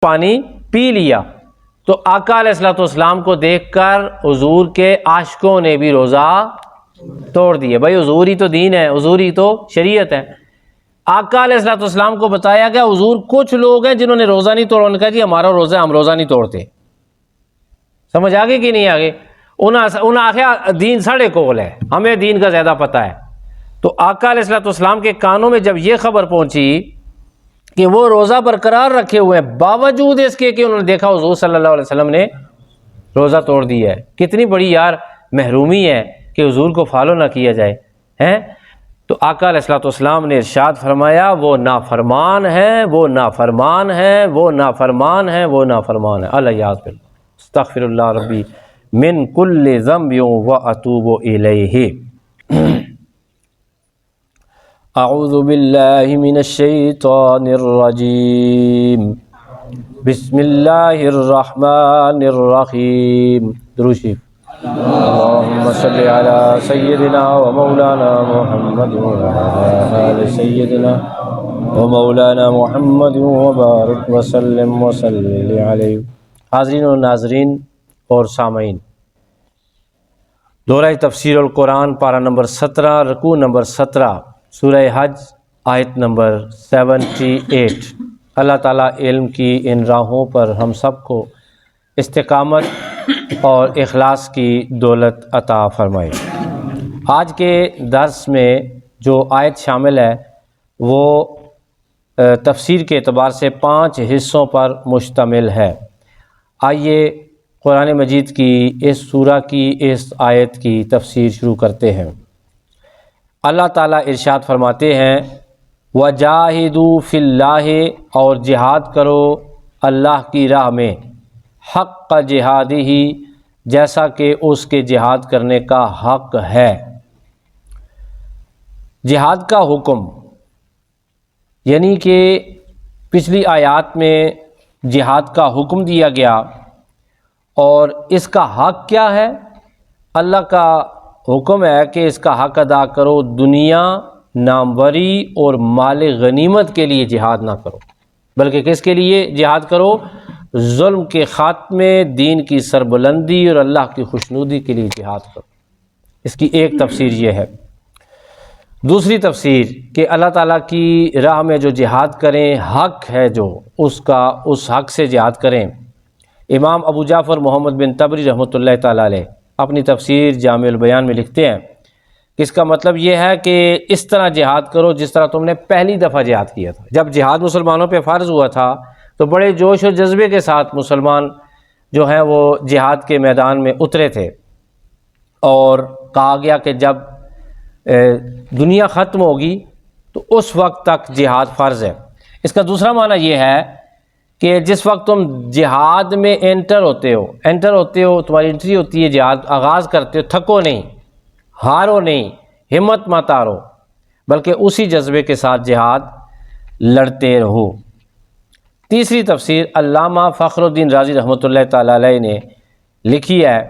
پانی پی لیا۔ تو آقا علیہ الصلوۃ والسلام کو دیکھ کر حضور کے عاشقوں نے بھی روزہ توڑ دیا۔ بھائی حضور ہی تو دین ہے، حضور ہی تو شریعت ہے۔ آقا علیہ الصلوۃ والسلام کو بتایا گیا حضور کچھ لوگ ہیں جنہوں نے روزہ نہیں توڑا، انہوں نے کہا جی ہمارا روزہ ہے، ہم روزہ نہیں توڑتے۔ سمجھ آگے کہ نہیں آگے؟ انہوں آخیا دین ساڑھے کول ہے، ہمیں دین کا زیادہ پتہ ہے۔ تو آقا علیہ الصلوۃ والسلام کے کانوں میں جب یہ خبر پہنچی کہ وہ روزہ برقرار رکھے ہوئے ہیں باوجود اس کے کہ انہوں نے دیکھا حضور صلی اللہ علیہ وسلم نے روزہ توڑ دیا ہے، کتنی بڑی یار محرومی ہے کہ حضور کو فالو نہ کیا جائے ہیں۔ تو آقا علیہ الصلوۃ والسلام نے ارشاد فرمایا وہ نافرمان ہے، وہ نافرمان ہے، وہ نافرمان ہے، وہ نافرمان ہے۔ الیاذ باللہ، استغفر اللہ ربی من کل ذنب واتوب الیہ۔ اعوذ باللہ من الشیطان الرجیم، بسم اللہ الرحمن الرحیم۔ درود شریف۔ اللہم صلی علی سیدنا و مولانا محمد وعلی آل سیدنا و مولانا محمد وبارک وسلم وصلی علیہ۔ حاضرین و ناظرین اور سامعین، دورہ تفسیر القرآن پارہ نمبر 17 رکوع نمبر 17 سورہ حج آیت نمبر 78۔ اللہ تعالیٰ علم کی ان راہوں پر ہم سب کو استقامت اور اخلاص کی دولت عطا فرمائے۔ آج کے درس میں جو آیت شامل ہے وہ تفسیر کے اعتبار سے 5 حصوں پر مشتمل ہے۔ آئیے قرآن مجید کی اس سورہ کی اس آیت کی تفسیر شروع کرتے ہیں۔ اللہ تعالیٰ ارشاد فرماتے ہیں وَجَاهِدُوا فِي اللَّهِ، اور جہاد کرو اللہ کی راہ میں، حق جہادہ، جیسا کہ اس کے جہاد کرنے کا حق ہے۔ جہاد کا حکم، یعنی کہ پچھلی آیات میں جہاد کا حکم دیا گیا، اور اس کا حق کیا ہے؟ اللہ کا حکم ہے کہ اس کا حق ادا کرو، دنیا ناموری اور مال غنیمت کے لیے جہاد نہ کرو، بلکہ کس کے لیے جہاد کرو؟ ظلم کے خاتمے، دین کی سربلندی اور اللہ کی خوشنودی کے لیے جہاد کرو۔ اس کی ایک تفسیر یہ ہے۔ دوسری تفسیر کہ اللہ تعالیٰ کی راہ میں جو جہاد کریں، حق ہے جو اس حق سے جہاد کریں۔ امام ابو جعفر محمد بن طبری رحمۃ اللہ تعالیٰ علیہ اپنی تفسیر جامع البیان میں لکھتے ہیں کہ اس کا مطلب یہ ہے کہ اس طرح جہاد کرو جس طرح تم نے پہلی دفعہ جہاد کیا تھا۔ جب جہاد مسلمانوں پہ فرض ہوا تھا تو بڑے جوش و جذبے کے ساتھ مسلمان جو ہیں وہ جہاد کے میدان میں اترے تھے، اور کہا گیا کہ جب دنیا ختم ہوگی تو اس وقت تک جہاد فرض ہے۔ اس کا دوسرا معنی یہ ہے کہ جس وقت تم جہاد میں انٹر ہوتے ہو، تمہاری انٹری ہوتی ہے، جہاد آغاز کرتے ہو، تھکو نہیں، ہارو نہیں، ہمت مت ہارو، بلکہ اسی جذبے کے ساتھ جہاد لڑتے رہو۔ تیسری تفسیر علامہ فخر الدین رازی رحمۃ اللہ تعالیٰ علیہ نے لکھی ہے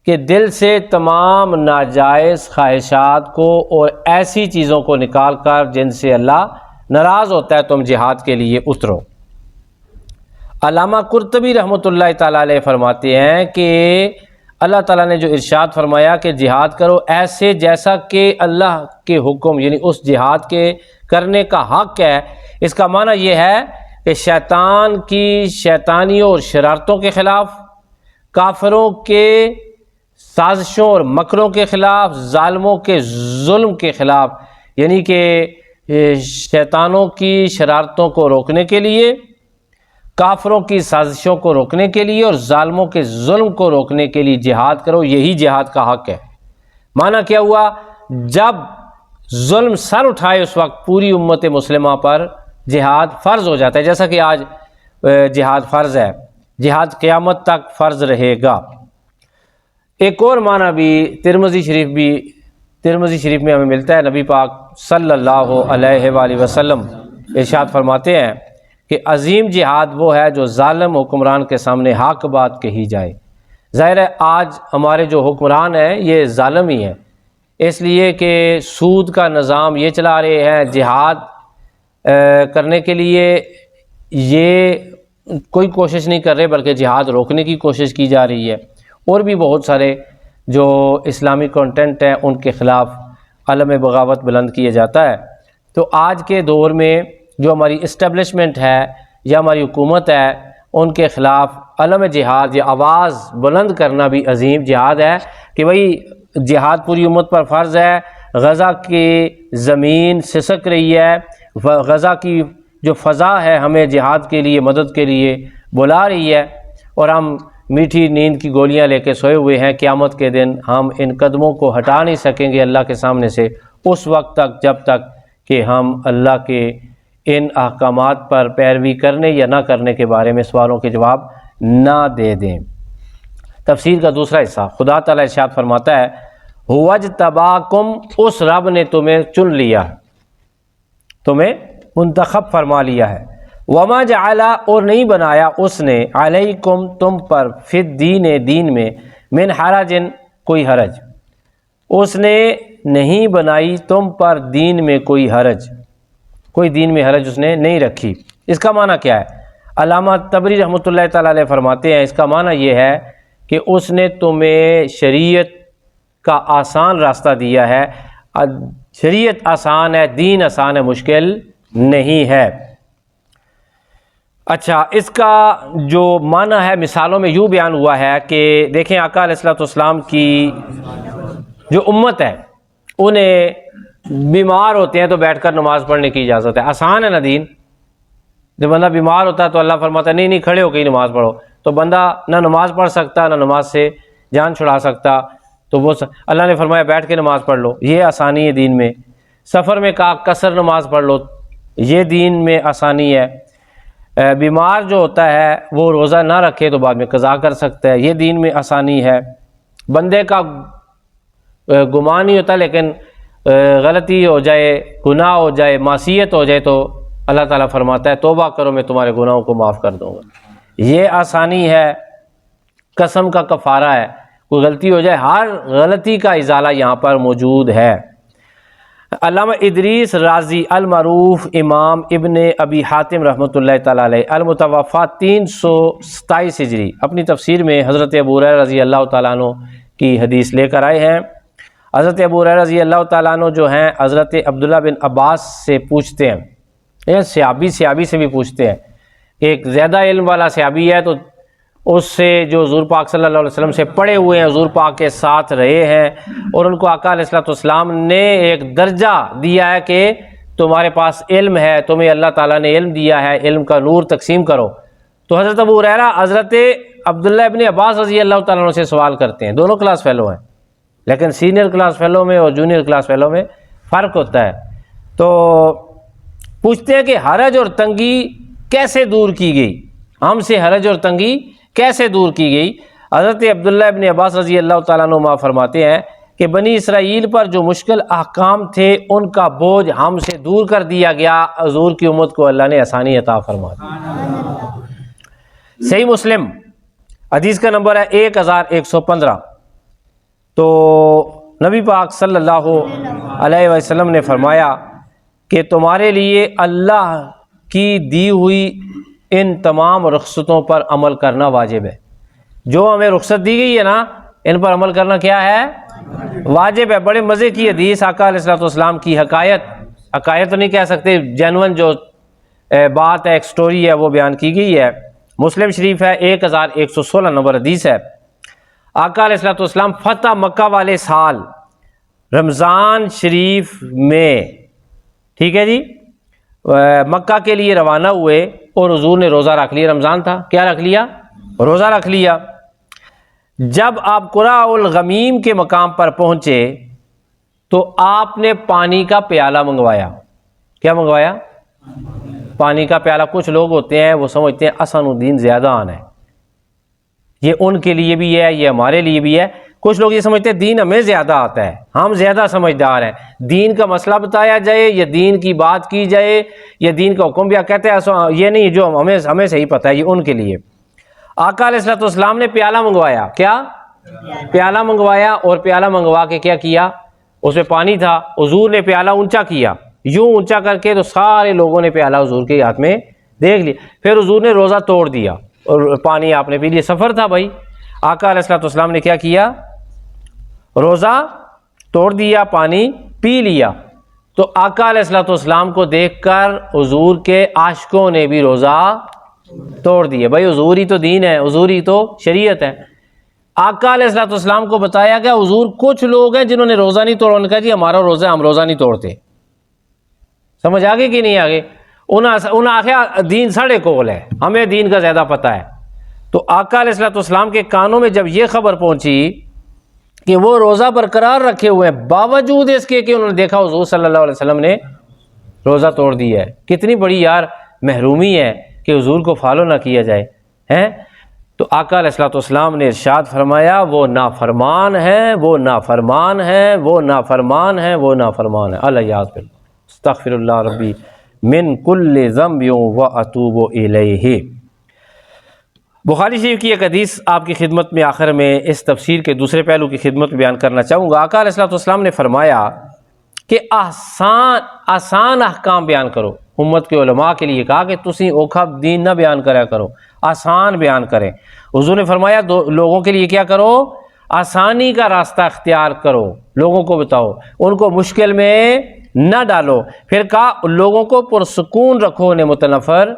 کہ دل سے تمام ناجائز خواہشات کو اور ایسی چیزوں کو نکال کر جن سے اللہ ناراض ہوتا ہے تم جہاد کے لیے اترو۔ علامہ قرطبی رحمۃ اللہ تعالیٰ علیہ فرماتے ہیں کہ اللہ تعالیٰ نے جو ارشاد فرمایا کہ جہاد کرو ایسے جیسا کہ اللہ کے حکم، یعنی اس جہاد کے کرنے کا حق ہے، اس کا معنی یہ ہے کہ شیطان کی شیطانیوں اور شرارتوں کے خلاف، کافروں کے سازشوں اور مکروں کے خلاف، ظالموں کے ظلم کے خلاف، یعنی کہ شیطانوں کی شرارتوں کو روکنے کے لیے، کافروں کی سازشوں کو روکنے کے لیے اور ظالموں کے ظلم کو روکنے کے لیے جہاد کرو، یہی جہاد کا حق ہے۔ معنی کیا ہوا؟ جب ظلم سر اٹھائے اس وقت پوری امت مسلمہ پر جہاد فرض ہو جاتا ہے، جیسا کہ آج جہاد فرض ہے، جہاد قیامت تک فرض رہے گا۔ ایک اور معنی بھی ترمذی شریف میں ہمیں ملتا ہے، نبی پاک صلی اللہ علیہ وآلہ وسلم ارشاد فرماتے ہیں کہ عظیم جہاد وہ ہے جو ظالم حکمران کے سامنے حق بات کہی جائے۔ ظاہر ہے آج ہمارے جو حکمران ہیں یہ ظالم ہی ہیں، اس لیے کہ سود کا نظام یہ چلا رہے ہیں، جہاد کرنے کے لیے یہ کوئی کوشش نہیں کر رہے بلکہ جہاد روکنے کی کوشش کی جا رہی ہے، اور بھی بہت سارے جو اسلامی کنٹینٹ ہیں ان کے خلاف علم بغاوت بلند کیا جاتا ہے۔ تو آج کے دور میں جو ہماری اسٹیبلشمنٹ ہے یا ہماری حکومت ہے ان کے خلاف علم جہاد یا آواز بلند کرنا بھی عظیم جہاد ہے کہ بھئی جہاد پوری امت پر فرض ہے۔ غزہ کی زمین سسک رہی ہے، غزہ کی جو فضا ہے ہمیں جہاد کے لیے مدد کے لیے بلا رہی ہے، اور ہم میٹھی نیند کی گولیاں لے کے سوئے ہوئے ہیں۔ قیامت کے دن ہم ان قدموں کو ہٹا نہیں سکیں گے اللہ کے سامنے سے اس وقت تک جب تک کہ ہم اللہ کے ان احکامات پر پیروی کرنے یا نہ کرنے کے بارے میں سوالوں کے جواب نہ دے دیں۔ تفسیر کا دوسرا حصہ، خدا تعالیٰ ارشاد فرماتا ہے وَاجْتَبَاكُمْ، اس رب نے تمہیں چن لیا، تمہیں منتخب فرما لیا ہے۔ وَمَا جَعَلَ، اور نہیں بنایا اس نے، عَلَيْكُمْ، تم پر، فِي الدِّينِ، دین میں، مِنْ حَرَجٍ، کوئی حرج، اس نے نہیں بنائی تم پر دین میں کوئی حرج، کوئی دین میں حرج اس نے نہیں رکھی۔ اس کا معنی کیا ہے؟ علامہ طبری رحمۃ اللہ تعالیٰ علیہ فرماتے ہیں اس کا معنی یہ ہے کہ اس نے تمہیں شریعت کا آسان راستہ دیا ہے۔ شریعت آسان ہے، دین آسان ہے، مشکل نہیں ہے۔ اچھا، اس کا جو معنی ہے مثالوں میں یوں بیان ہوا ہے کہ دیکھیں آقا علیہ الصلوۃ والسلام کی جو امت ہے انہیں بیمار ہوتے ہیں تو بیٹھ کر نماز پڑھنے کی اجازت ہے۔ آسان ہے نا دین؟ جب بندہ بیمار ہوتا ہے تو اللہ فرماتا ہے نہیں نہیں کھڑے ہو کے ہی نماز پڑھو، تو بندہ نہ نماز پڑھ سکتا نہ نماز سے جان چھڑا سکتا، تو وہ اللہ نے فرمایا بیٹھ کے نماز پڑھ لو، یہ آسانی ہے دین میں۔ سفر میں کہا قصر نماز پڑھ لو، یہ دین میں آسانی ہے۔ بیمار جو ہوتا ہے وہ روزہ نہ رکھے تو بعد میں قضا کر سکتا ہے، یہ دین میں آسانی ہے۔ بندے کا گمان نہیں ہوتا لیکن غلطی ہو جائے، گناہ ہو جائے، معصیت ہو جائے تو اللہ تعالیٰ فرماتا ہے توبہ کرو میں تمہارے گناہوں کو معاف کر دوں گا، یہ آسانی ہے۔ قسم کا کفارہ ہے، کوئی غلطی ہو جائے، ہر غلطی کا ازالہ یہاں پر موجود ہے۔ علامہ ادریس رازی المعروف امام ابن ابی حاتم رحمۃ اللہ تعالیٰ علیہ المتوفی 327 ہجری اپنی تفسیر میں حضرت ابو ہریرہ رضی اللہ تعالیٰ عنہ کی حدیث لے کر آئے ہیں۔ حضرت ابو ہریرہ رضی اللہ تعالیٰ عنہ جو ہیں حضرت عبداللہ بن عباس سے پوچھتے ہیں، یہ صحابی سے بھی پوچھتے ہیں، ایک زیادہ علم والا صحابی ہے تو اس سے جو حضور پاک صلی اللہ علیہ وسلم سے پڑھے ہوئے ہیں، حضور پاک کے ساتھ رہے ہیں، اور ان کو آقا علیہ الصلوۃ والسلام نے ایک درجہ دیا ہے کہ تمہارے پاس علم ہے، تمہیں اللہ تعالیٰ نے علم دیا ہے، علم کا نور تقسیم کرو۔ تو حضرت ابو ہریرہ حضرت عبداللہ ابن عباس رضی اللہ تعالیٰ عنہ سے سوال کرتے ہیں، دونوں کلاس فیلو ہیں لیکن سینئر کلاس فیلو میں اور جونیئر کلاس فیلو میں فرق ہوتا ہے۔ تو پوچھتے ہیں کہ حرج اور تنگی کیسے دور کی گئی، ہم سے حرج اور تنگی کیسے دور کی گئی؟ حضرت عبداللہ ابن عباس رضی اللہ تعالیٰ عنہ فرماتے ہیں کہ بنی اسرائیل پر جو مشکل احکام تھے ان کا بوجھ ہم سے دور کر دیا گیا، حضور کی امت کو اللہ نے آسانی عطا فرما دی۔ صحیح مسلم حدیث کا نمبر ہے 1115۔ تو نبی پاک صلی اللہ علیہ وسلم نے فرمایا کہ تمہارے لیے اللہ کی دی ہوئی ان تمام رخصتوں پر عمل کرنا واجب ہے۔ جو ہمیں رخصت دی گئی ہے نا ان پر عمل کرنا کیا ہے؟ واجب ہے۔ بڑے مزے کی حدیث، آقا علیہ الصلوۃ والسلام کی حکایت تو نہیں کہہ سکتے، جینون جو بات ہے، ایک سٹوری ہے، وہ بیان کی گئی ہے۔ مسلم شریف ہے 1116 نمبر حدیث ہے۔ آقا علیہ الصلوۃ والسلام فتح مکہ والے سال رمضان شریف میں، ٹھیک ہے جی، مکہ کے لیے روانہ ہوئے اور حضور نے روزہ رکھ لیا۔ رمضان تھا، کیا رکھ لیا؟ روزہ رکھ لیا۔ جب آپ قرع الغمیم کے مقام پر پہنچے تو آپ نے پانی کا پیالہ منگوایا۔ کیا منگوایا؟ پانی کا پیالہ۔ کچھ لوگ ہوتے ہیں وہ سمجھتے ہیں احسن الدین زیادہ آنا ہے، یہ ان کے لیے بھی ہے، یہ ہمارے لیے بھی ہے۔ کچھ لوگ یہ سمجھتے ہیں دین ہمیں زیادہ آتا ہے، ہم زیادہ سمجھدار ہیں، دین کا مسئلہ بتایا جائے یا دین کی بات کی جائے یا دین کا حکم بھی کہتے ہیں یہ نہیں، جو ہمیں صحیح پتہ ہے، یہ ان کے لیے۔ آقا علیہ الصلوۃ والسلام نے پیالہ منگوایا۔ کیا؟ پیالہ منگوایا، اور پیالہ منگوا کے کیا کیا؟ اس میں پانی تھا، حضور نے پیالہ اونچا کیا، یوں اونچا کر کے تو سارے لوگوں نے پیالہ حضور کے ہاتھ میں دیکھ لیا. پھر حضور نے روزہ توڑ دیا اور پانی آپ نے پی لیا. سفر تھا بھائی. آقا علیہ الصلوۃ والسلام نے کیا کیا؟ روزہ توڑ دیا، پانی پی لیا. تو آقا علیہ الصلوۃ والسلام کو دیکھ کر حضور کے عاشقوں نے بھی روزہ توڑ دیا. بھائی حضور ہی تو دین ہے، حضور ہی تو شریعت ہے. آقا علیہ الصلوۃ والسلام کو بتایا گیا حضور کچھ لوگ ہیں جنہوں نے روزہ نہیں توڑا. انہوں نے کہا جی ہمارا روزہ ہے، ہم روزہ نہیں توڑتے. سمجھ آگے کہ نہیں آگے؟ انہوں آخیا دین ساڑھے کول ہے، ہمیں دین کا زیادہ پتہ ہے. تو آقا علیہ الصلوۃ والسلام کے کانوں میں جب یہ خبر پہنچی کہ وہ روزہ برقرار رکھے ہوئے ہیں باوجود اس کے کہ انہوں نے دیکھا حضور صلی اللہ علیہ وسلم نے روزہ توڑ دیا ہے، کتنی بڑی یار محرومی ہے کہ حضور کو فالو نہ کیا جائے ہیں. تو آقا علیہ الصلوۃ والسلام نے ارشاد فرمایا وہ نافرمان ہے، وہ نافرمان ہے، وہ نافرمان ہے، وہ نافرمان ہے. الیاذ باللہ. استغفر اللہ ربی من کل ذنب واتوب الیہ. بخاری شریف کی ایک حدیث آپ کی خدمت میں آخر میں اس تفسیر کے دوسرے پہلو کی خدمت میں بیان کرنا چاہوں گا. آقا علیہ الصلوۃ والسلام نے فرمایا کہ آسان احکام بیان کرو. امت کے علماء کے لیے کہا کہ تسی اوکھا دین نہ بیان کریا کرو، آسان بیان کریں. حضور نے فرمایا لوگوں کے لیے کیا کرو؟ آسانی کا راستہ اختیار کرو، لوگوں کو بتاؤ، ان کو مشکل میں نہ ڈالو. پھر کہا لوگوں کو پرسکون رکھو، انہیں متنفر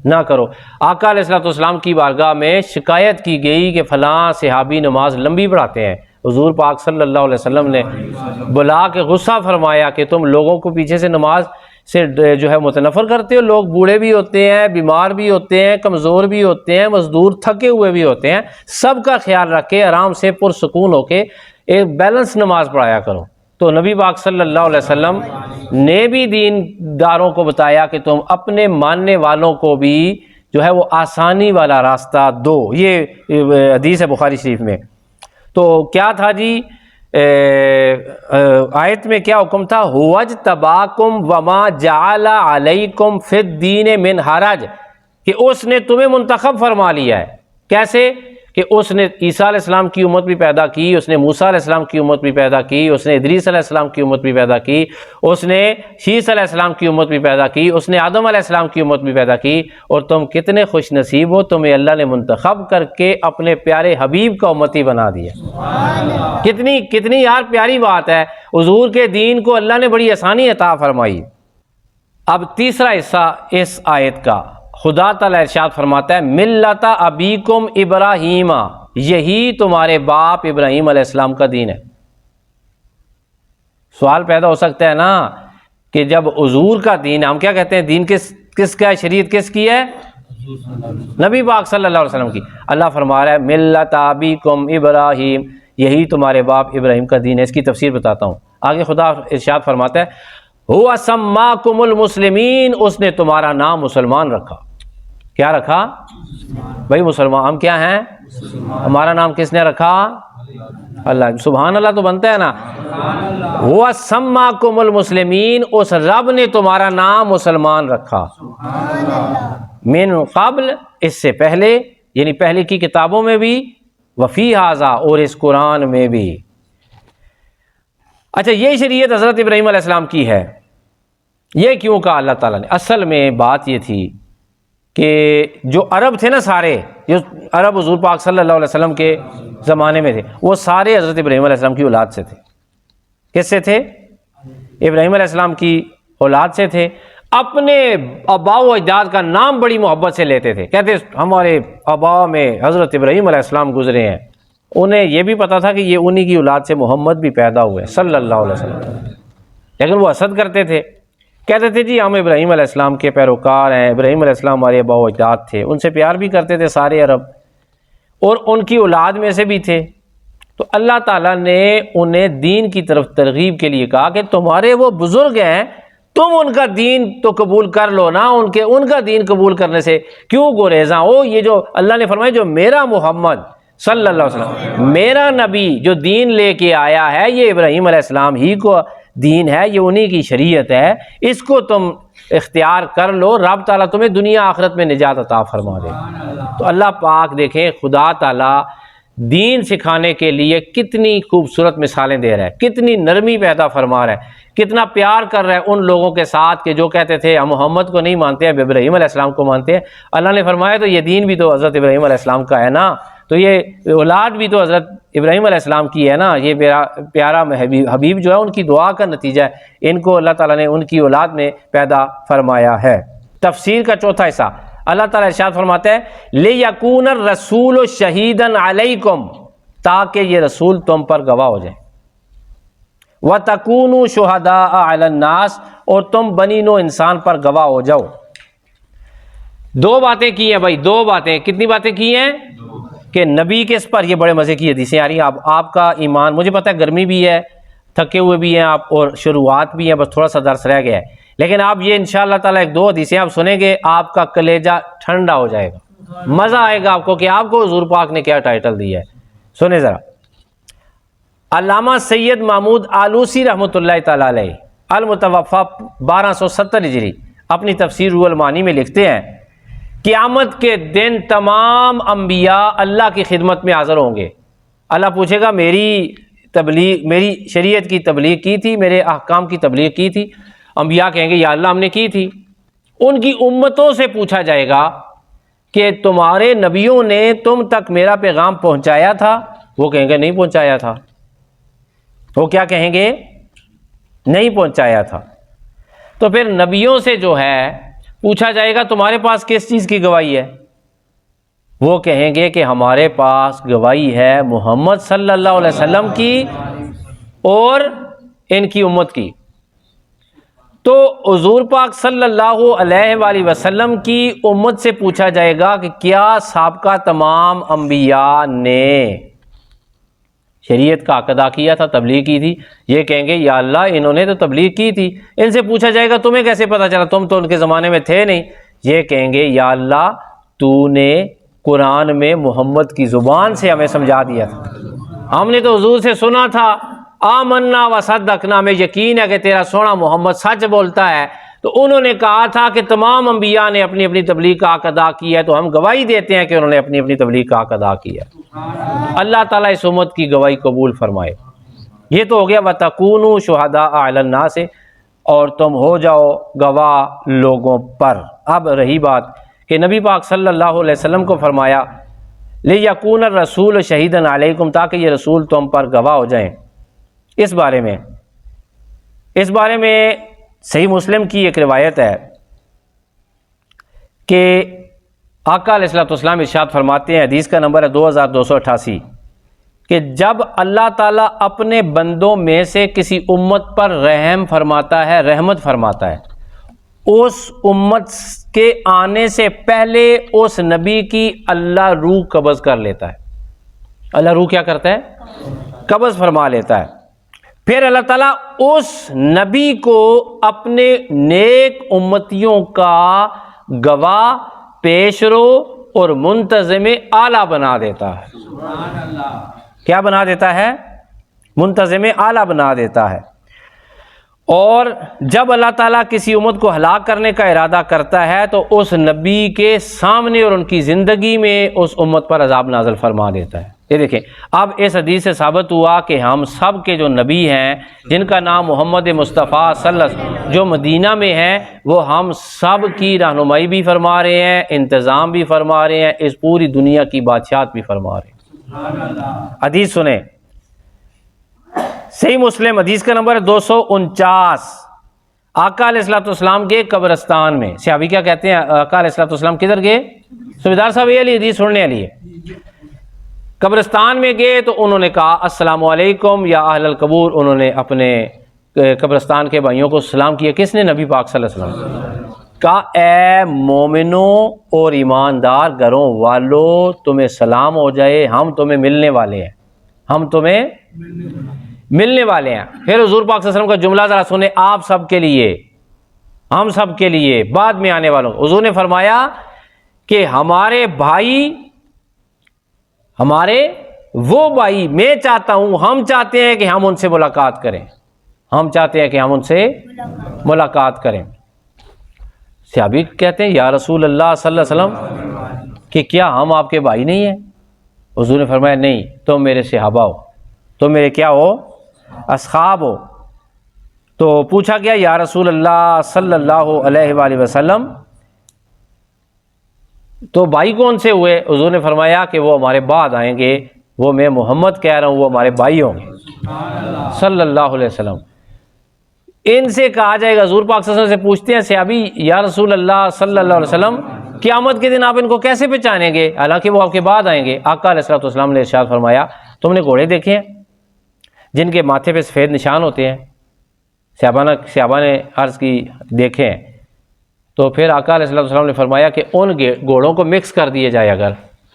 نہ کرو. آقا علیہ الصلوۃ والسلام کی بارگاہ میں شکایت کی گئی کہ فلاں صحابی نماز لمبی پڑھاتے ہیں. حضور پاک صلی اللہ علیہ وسلم نے بلا کے غصہ فرمایا کہ تم لوگوں کو پیچھے سے نماز سے جو ہے متنفر کرتے ہو. لوگ بوڑھے بھی ہوتے ہیں، بیمار بھی ہوتے ہیں، کمزور بھی ہوتے ہیں، مزدور تھکے ہوئے بھی ہوتے ہیں. سب کا خیال رکھ کے آرام سے پرسکون ہو کے ایک بیلنس نماز پڑھایا کرو. تو نبی پاک صلی اللہ علیہ وسلم نے بھی دین داروں کو بتایا کہ تم اپنے ماننے والوں کو بھی جو ہے وہ آسانی والا راستہ دو. یہ حدیث ہے بخاری شریف میں. تو کیا تھا جی آیت میں کیا حکم تھا؟ وَاجْتَبَاكُمْ وَمَا جَعَلَ عَلَيْكُمْ فِي الدِّينِ مِنْ حَرَجٍ، کہ اس نے تمہیں منتخب فرما لیا ہے. کیسے؟ کہ اس نے عیسیٰ علیہ السلام کی امت بھی پیدا کی، اس نے موسیٰ علیہ السلام کی امت بھی پیدا کی، اس نے ادریس علیہ السلام کی امت بھی پیدا کی، اس نے شیس علیہ السلام کی امت بھی پیدا کی، اس نے آدم علیہ السلام کی امت بھی پیدا کی. اور تم کتنے خوش نصیب ہو، تمہیں اللہ نے منتخب کر کے اپنے پیارے حبیب کا امتی بنا دیا. کتنی یار پیاری بات ہے. حضور کے دین کو اللہ نے بڑی آسانی عطا فرمائی. اب تیسرا حصہ اس آیت کا خدا تعالیٰ ارشاد فرماتا ہے ملت ابیکم ابراہیم، یہی تمہارے باپ ابراہیم علیہ السلام کا دین ہے. سوال پیدا ہو سکتا ہے نا کہ جب حضور کا دین، ہم کیا کہتے ہیں دین کس کا ہے، شریعت کس کی ہے؟ نبی پاک صلی اللہ علیہ وسلم کی. اللہ فرما رہا ہے ملت ابیکم ابراہیم، یہی تمہارے باپ ابراہیم کا دین ہے. اس کی تفسیر بتاتا ہوں. آگے خدا ارشاد فرماتا ہے ہوا سماکم المسلمین، اس نے تمہارا نام مسلمان رکھا. کیا رکھا بھائی؟ مسلمان. ہم کیا ہیں؟ ہمارا نام کس نے رکھا؟ اللہ. سبحان اللہ تو بنتا ہے نا. ہوا سماکم المسلمین، اس رب نے تمہارا نام مسلمان رکھا. من قبل، اس سے پہلے، یعنی پہلے کی کتابوں میں بھی، وفی ھذا، اور اس قرآن میں بھی. اچھا یہ شریعت حضرت ابراہیم علیہ السلام کی ہے. یہ کیوں کہا اللہ تعالیٰ نے؟ اصل میں بات یہ تھی کہ جو عرب تھے نا، سارے جو عرب حضور پاک صلی اللہ علیہ وسلم کے زمانے میں تھے، وہ سارے حضرت ابراہیم علیہ السلام کی اولاد سے تھے. کس سے تھے؟ ابراہیم علیہ السلام کی اولاد سے تھے. اپنے آبا و اجداد کا نام بڑی محبت سے لیتے تھے. کہتے ہمارے آبا میں حضرت ابراہیم علیہ السلام گزرے ہیں. انہیں یہ بھی پتا تھا کہ یہ انہی کی اولاد سے محمد بھی پیدا ہوئے صلی اللہ علیہ وسلم. لیکن وہ حسد کرتے تھے، کہتے تھے جی ہم ابراہیم علیہ السلام کے پیروکار ہیں، ابراہیم علیہ السلام ہمارے آبا و اجداد تھے. ان سے پیار بھی کرتے تھے سارے عرب، اور ان کی اولاد میں سے بھی تھے. تو اللہ تعالیٰ نے انہیں دین کی طرف ترغیب کے لیے کہا کہ تمہارے وہ بزرگ ہیں، تم ان کا دین تو قبول کر لو نا. ان کا دین قبول کرنے سے کیوں گریزاں ہو؟ یہ جو اللہ نے فرمایا جو میرا محمد صلی اللہ علیہ وسلم، میرا نبی جو دین لے کے آیا ہے، یہ ابراہیم علیہ السلام ہی کو دین ہے، یہ انہی کی شریعت ہے، اس کو تم اختیار کر لو. رب تعالیٰ تمہیں دنیا آخرت میں نجات عطا فرما دے. تو اللہ پاک دیکھیں خدا تعالیٰ دین سکھانے کے لیے کتنی خوبصورت مثالیں دے رہا ہے، کتنی نرمی پیدا فرما رہا ہے. کتنا پیار کر رہا ہے ان لوگوں کے ساتھ کہ جو کہتے تھے ہم محمد کو نہیں مانتے ہیں، ابراہیم علیہ السلام کو مانتے ہیں۔ اللہ نے فرمایا تو یہ دین بھی تو حضرت ابراہیم علیہ السلام کا ہے نا، تو یہ اولاد بھی تو حضرت ابراہیم علیہ السلام کی ہے نا، یہ میرا پیارا حبیب جو ہے ان کی دعا کا نتیجہ ہے، ان کو اللہ تعالیٰ نے ان کی اولاد میں پیدا فرمایا ہے۔ تفسیر کا چوتھا حصہ، اللہ تعالیٰ ارشاد فرماتا ہے لِيَكُونَ الرَّسُولُ شَهِيدًا عَلَيْكُمْ، تاکہ یہ رسول تم پر گواہ ہو جائے، وَتَكُونُوا شُهَدَاءَ عَلَى النَّاسِ، اور تم بنی نو انسان پر گواہ ہو جاؤ۔ دو باتیں کی ہیں بھائی، دو باتیں، کتنی باتیں کی ہیں کہ نبی کے اس پر، یہ بڑے مزے کی حدیثیں آ رہی ہیں۔ آپ کا ایمان، مجھے پتہ ہے گرمی بھی ہے، تھکے ہوئے بھی ہیں آپ، اور شروعات بھی ہیں، بس تھوڑا سا درس رہ گیا ہے، لیکن آپ یہ انشاءاللہ تعالیٰ ایک دو حدیثیں آپ سنیں گے، آپ کا کلیجہ ٹھنڈا ہو جائے گا، مزہ آئے گا آپ کو کہ آپ کو حضور پاک نے کیا ٹائٹل دیا ہے۔ سنیں ذرا، علامہ سید محمود آلوسی رحمۃ اللہ تعالیٰ علیہ المتوفی 1270 ہجری اپنی تفسیر روح المعانی میں لکھتے ہیں قیامت کے دن تمام انبیاء اللہ کی خدمت میں حاضر ہوں گے۔ اللہ پوچھے گا میری تبلیغ، میری شریعت کی تبلیغ کی تھی، میرے احکام کی تبلیغ کی تھی؟ انبیاء کہیں گے یا اللہ ہم نے کی تھی۔ ان کی امتوں سے پوچھا جائے گا کہ تمہارے نبیوں نے تم تک میرا پیغام پہنچایا تھا؟ وہ کہیں گے نہیں پہنچایا تھا۔ وہ کیا کہیں گے؟ نہیں پہنچایا تھا۔ تو پھر نبیوں سے جو ہے پوچھا جائے گا تمہارے پاس کس چیز کی گواہی ہے؟ وہ کہیں گے کہ ہمارے پاس گواہی ہے محمد صلی اللہ علیہ وسلم کی اور ان کی امت کی۔ تو حضور پاک صلی اللہ علیہ وآلہ وسلم کی امت سے پوچھا جائے گا کہ کیا سابقہ تمام انبیاء نے شریعت کا حق ادا کیا تھا، تبلیغ کی تھی؟ یہ کہیں گے یا اللہ انہوں نے تو تبلیغ کی تھی۔ ان سے پوچھا جائے گا تمہیں کیسے پتہ چلا، تم تو ان کے زمانے میں تھے نہیں؟ یہ کہیں گے یا اللہ تو نے قرآن میں محمد کی زبان سے ہمیں سمجھا دیا تھا، ہم نے تو حضور سے سنا تھا، آمنا و صدقنا، میں یقین ہے کہ تیرا سونا محمد سچ بولتا ہے۔ تو انہوں نے کہا تھا کہ تمام انبیاء نے اپنی اپنی تبلیغ کا حق ادا کیا ہے، تو ہم گواہی دیتے ہیں کہ انہوں نے اپنی اپنی تبلیغ کا حق ادا کیا ہے۔ اللہ تعالیٰ اس امت کی گواہی قبول فرمائے۔ یہ تو ہو گیا وَتَكُونُوا شُهَدَاءَ عَلَى النَّاسِ، اور تم ہو جاؤ گواہ لوگوں پر۔ اب رہی بات کہ نبی پاک صلی اللہ علیہ وسلم کو فرمایا لِيَكُونَ الرَّسُولُ شَهِيدًا عَلَيْكُمْ، تاکہ یہ رسول تم پر گواہ ہو جائیں۔ اس بارے میں صحیح مسلم کی ایک روایت ہے کہ آقا علیہ الصلوۃ ارشاد فرماتے ہیں، حدیث کا نمبر ہے 2288، کہ جب اللہ تعالیٰ اپنے بندوں میں سے کسی امت پر رحم فرماتا ہے، رحمت فرماتا ہے، اس امت کے آنے سے پہلے اس نبی کی اللہ روح قبض کر لیتا ہے۔ اللہ روح کیا کرتا ہے؟ قبض فرما لیتا ہے۔ پھر اللہ تعالیٰ اس نبی کو اپنے نیک امتیوں کا گواہ، پیشرو اور منتظم اعلیٰ بنا دیتا ہے۔ سبحان اللہ۔ کیا بنا دیتا ہے؟ منتظم اعلیٰ بنا دیتا ہے۔ اور جب اللہ تعالیٰ کسی امت کو ہلاک کرنے کا ارادہ کرتا ہے تو اس نبی کے سامنے اور ان کی زندگی میں اس امت پر عذاب نازل فرما دیتا ہے۔ یہ دیکھیں، اب اس حدیث سے ثابت ہوا کہ ہم سب کے جو نبی ہیں جن کا نام محمد مصطفیٰ صلی اللہ علیہ وسلم جو مدینہ میں ہیں، وہ ہم سب کی رہنمائی بھی فرما رہے ہیں، انتظام بھی فرما رہے ہیں، اس پوری دنیا کی بادشاہت بھی فرما رہے ہیں۔ حدیث سنیں، صحیح مسلم حدیث کا نمبر ہے 249۔ آقا علیہ السلام کے قبرستان میں، صحابی کیا کہتے ہیں، آقا علیہ السلام کدھر گئے؟ سبیدار صاحب یہ علی حدیث سننے والی ہے۔ قبرستان میں گئے تو انہوں نے کہا السلام علیکم یا اہل القبور، انہوں نے اپنے قبرستان کے بھائیوں کو سلام کیا۔ کس نے؟ نبی پاک صلی اللہ علیہ وسلم۔ کہا اے مومنوں اور ایماندار گھروں والو، تمہیں سلام ہو جائے، ہم تمہیں ملنے والے ہیں، ہم تمہیں ملنے والے ہیں۔ پھر حضور پاک صلی اللہ علیہ وسلم کا جملہ ذرا سنیں، آپ سب کے لیے، ہم سب کے لیے، بعد میں آنے والوں۔ حضور نے فرمایا کہ ہمارے بھائی، ہمارے وہ بھائی، میں چاہتا ہوں، ہم چاہتے ہیں کہ ہم ان سے ملاقات کریں، ہم چاہتے ہیں کہ ہم ان سے ملاقات کریں۔ صحابی کہتے ہیں یا رسول اللہ صلی اللہ علیہ وسلم کہ کیا ہم آپ کے بھائی نہیں ہیں؟ حضور نے فرمایا نہیں، تم میرے صحابہ ہو، تم میرے کیا ہو؟ اصحاب ہو۔ تو پوچھا گیا یا رسول اللہ صلی اللہ علیہ وآلہ وسلم تو بھائی کون سے ہوئے؟ حضور نے فرمایا کہ وہ ہمارے بعد آئیں گے، وہ میں محمد کہہ رہا ہوں، وہ ہمارے بھائی ہوں گے صلی اللہ علیہ وسلم۔ ان سے کہا جائے گا، حضور پاک صلی اللہ علیہ وسلم سے پوچھتے ہیں صحابی یا رسول اللہ صلی اللہ علیہ وسلم قیامت کے دن آپ ان کو کیسے پہچانیں گے حالانکہ وہ آپ کے بعد آئیں گے؟ آقا علیہ الصلوۃ والسلام نے ارشاد فرمایا تم نے گھوڑے دیکھے ہیں جن کے ماتھے پہ سفید نشان ہوتے ہیں؟ صحابہ نے عرض کی دیکھے ہیں۔ تو پھر آقا علیہ السلام نے فرمایا کہ ان گھوڑوں کو مکس کر دیے جائے اگر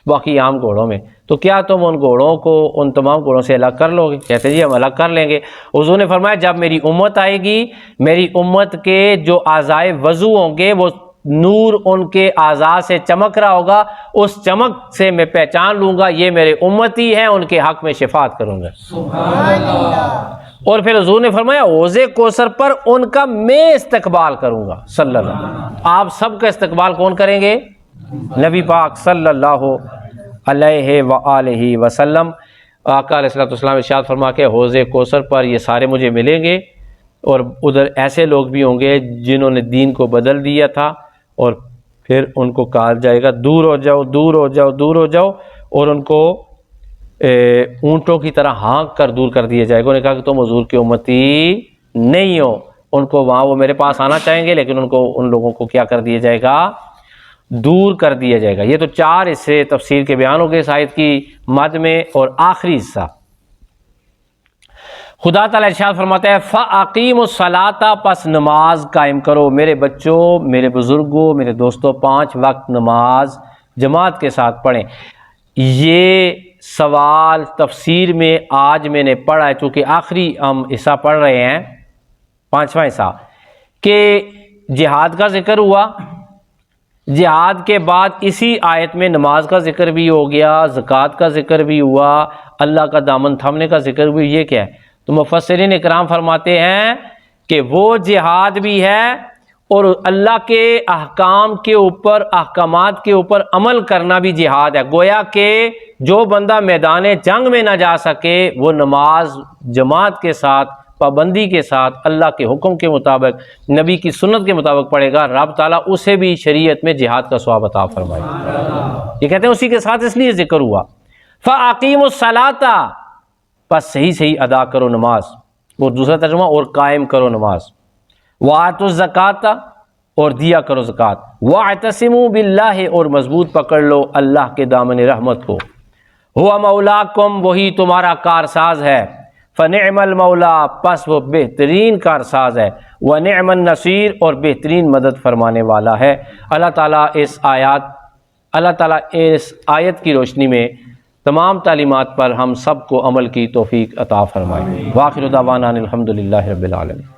باقی عام گھوڑوں میں، تو کیا تم ان گھوڑوں کو ان تمام گھوڑوں سے الگ کر لو گے؟ کہتے جی ہم الگ کر لیں گے۔ حضور نے فرمایا جب میری امت آئے گی، میری امت کے جو اعضائے وضو ہوں گے وہ نور ان کے اعضاء سے چمک رہا ہوگا، اس چمک سے میں پہچان لوں گا یہ میرے امتی ہیں، ان کے حق میں شفاعت کروں گا۔ سبحان اللہ۔ اور پھر حضور نے فرمایا حوض کوثر پر ان کا میں استقبال کروں گا صلی اللہ علیہ وسلم۔ آپ سب کا استقبال کون کریں گے؟ نبی پاک صلی اللہ علیہ وآلہ وسلم۔ آقا علیہ السلام ارشاد فرما کے حوض کوثر پر یہ سارے مجھے ملیں گے، اور ادھر ایسے لوگ بھی ہوں گے جنہوں نے دین کو بدل دیا تھا، اور پھر ان کو کہا جائے گا دور ہو جاؤ دور ہو جاؤ دور ہو جاؤ، اور ان کو اونٹوں کی طرح ہانک کر دور کر دیا جائے گا۔ انہوں نے کہا کہ تم حضور کی امتی نہیں ہو، ان کو وہاں وہ میرے پاس آنا چاہیں گے لیکن ان لوگوں کو کیا کر دیا جائے گا؟ دور کر دیا جائے گا۔ یہ تو 4 حصے تفسیر کے بیان ہو گئے اس آیت کی مد میں، اور آخری حصہ خدا تعالیٰ ارشاد فرماتا ہے فَأَقِیمُوا الصَّلَاةَ پس نماز قائم کرو۔ میرے بچوں، میرے بزرگوں، میرے دوستوں، 5 وقت نماز جماعت کے ساتھ پڑھیں۔ یہ سوال تفسیر میں آج میں نے پڑھا ہے، چونکہ آخری ہم حصہ پڑھ رہے ہیں 5واں حصہ، کہ جہاد کا ذکر ہوا، جہاد کے بعد اسی آیت میں نماز کا ذکر بھی ہو گیا، زکوٰۃ کا ذکر بھی ہوا، اللہ کا دامن تھامنے کا ذکر بھی۔ یہ کیا ہے؟ تو مفسرین اکرام فرماتے ہیں کہ وہ جہاد بھی ہے اور اللہ کے احکام کے اوپر، احکامات کے اوپر عمل کرنا بھی جہاد ہے۔ گویا کہ جو بندہ میدان جنگ میں نہ جا سکے وہ نماز جماعت کے ساتھ، پابندی کے ساتھ، اللہ کے حکم کے مطابق، نبی کی سنت کے مطابق پڑھے گا، رب تعالیٰ اسے بھی شریعت میں جہاد کا ثواب عطا فرمائے گا۔ یہ کہتے ہیں اسی کے ساتھ اس لیے ذکر ہوا فَأَقِیمُوا الصَّلَاةَ پس صحیح ادا کرو نماز، اور دوسرا ترجمہ اور قائم کرو نماز، وَآتُوا الزَّکَاةَ اور دیا کرو زکوٰۃ، وَاعْتَصِمُوا بِاللَّہِ اور مضبوط پکڑ لو اللہ کے دامن رحمت کو، هُوَ مَوْلَاکُمْ وہی تمہارا کارساز ہے، فَنِعْمَ الْمَوْلَىٰ پس وہ بہترین کارساز ہے، وَنِعْمَ النَّصِيرُ اور بہترین مدد فرمانے والا ہے۔ اللہ تعالیٰ اس آیت کی روشنی میں تمام تعلیمات پر ہم سب کو عمل کی توفیق عطا فرمائے۔ وآخر دعوانا الحمدللہ رب العالمین۔